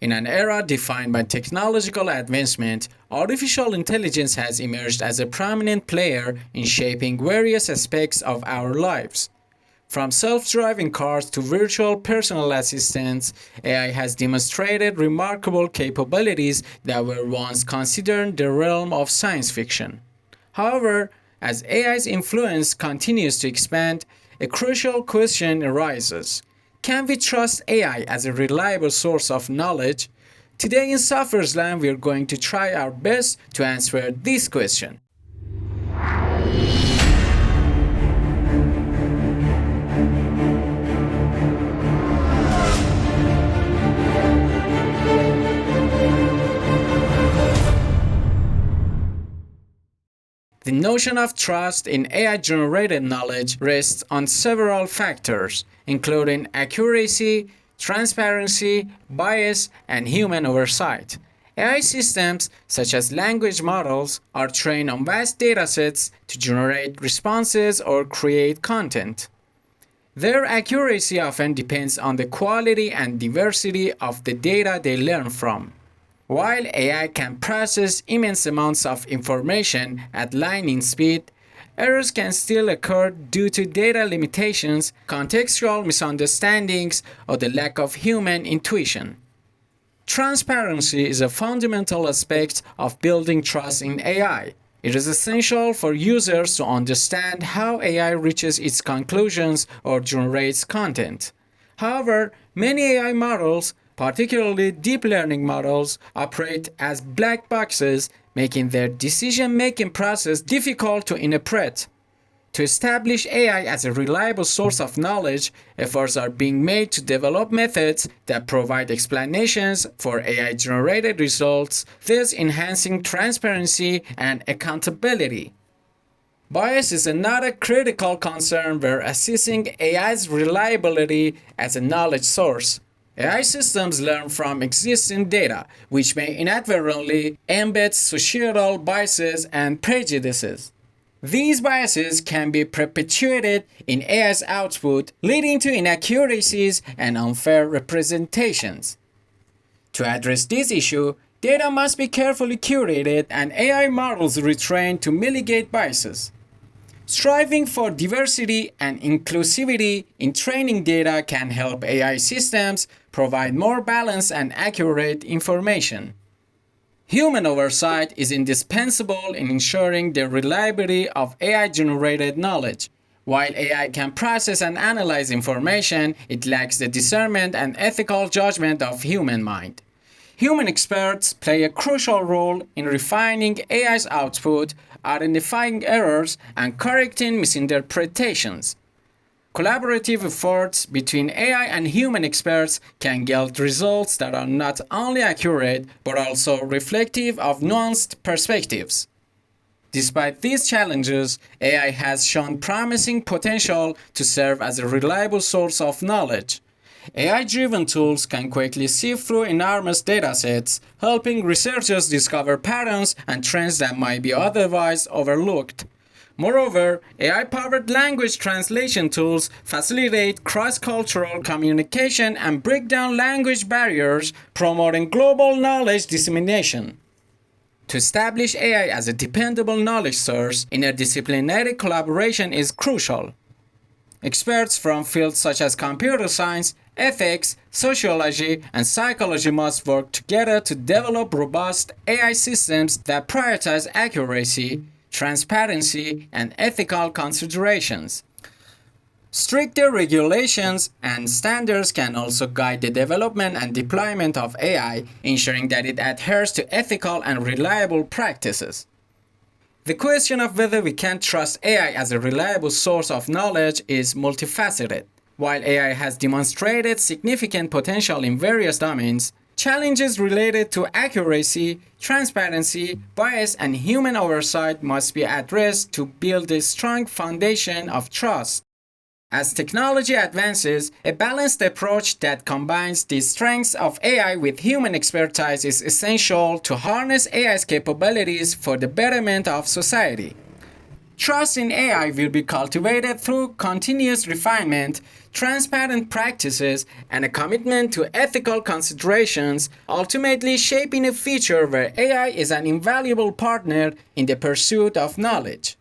In an era defined by technological advancement, artificial intelligence has emerged as a prominent player in shaping various aspects of our lives. From self-driving cars to virtual personal assistants, AI has demonstrated remarkable capabilities that were once considered the realm of science fiction. However, as AI's influence continues to expand, a crucial question arises. Can we trust AI as a reliable source of knowledge? Today in Software's Land, we are going to try our best to answer this question. The notion of trust in AI-generated knowledge rests on several factors, including accuracy, transparency, bias, and human oversight. AI systems, such as language models, are trained on vast datasets to generate responses or create content. Their accuracy often depends on the quality and diversity of the data they learn from. While AI can process immense amounts of information at lightning speed, errors can still occur due to data limitations, contextual misunderstandings, or the lack of human intuition. Transparency is a fundamental aspect of building trust in AI. It is essential for users to understand how AI reaches its conclusions or generates content. However, many AI models, particularly deep learning models, operate as black boxes, making their decision-making process difficult to interpret. To establish AI as a reliable source of knowledge, efforts are being made to develop methods that provide explanations for AI-generated results, thus enhancing transparency and accountability. Bias is another critical concern when assessing AI's reliability as a knowledge source. AI systems learn from existing data, which may inadvertently embed societal biases and prejudices. These biases can be perpetuated in AI's output, leading to inaccuracies and unfair representations. To address this issue, data must be carefully curated and AI models retrained to mitigate biases. Striving for diversity and inclusivity in training data can help AI systems provide more balanced and accurate information. Human oversight is indispensable in ensuring the reliability of AI-generated knowledge. While AI can process and analyze information, it lacks the discernment and ethical judgment of human mind. Human experts play a crucial role in refining AI's output, identifying errors, and correcting misinterpretations. Collaborative efforts between AI and human experts can yield results that are not only accurate but also reflective of nuanced perspectives. Despite these challenges, AI has shown promising potential to serve as a reliable source of knowledge. AI-driven tools can quickly sift through enormous datasets, helping researchers discover patterns and trends that might be otherwise overlooked. Moreover, AI-powered language translation tools facilitate cross-cultural communication and break down language barriers, promoting global knowledge dissemination. To establish AI as a dependable knowledge source, interdisciplinary collaboration is crucial. Experts from fields such as computer science, ethics, sociology, and psychology must work together to develop robust AI systems that prioritize accuracy, transparency, and ethical considerations. Stricter regulations and standards can also guide the development and deployment of AI, ensuring that it adheres to ethical and reliable practices. The question of whether we can trust AI as a reliable source of knowledge is multifaceted. While AI has demonstrated significant potential in various domains, challenges related to accuracy, transparency, bias, and human oversight must be addressed to build a strong foundation of trust. As technology advances, a balanced approach that combines the strengths of AI with human expertise is essential to harness AI's capabilities for the betterment of society. Trust in AI will be cultivated through continuous refinement, transparent practices, and a commitment to ethical considerations, ultimately shaping a future where AI is an invaluable partner in the pursuit of knowledge.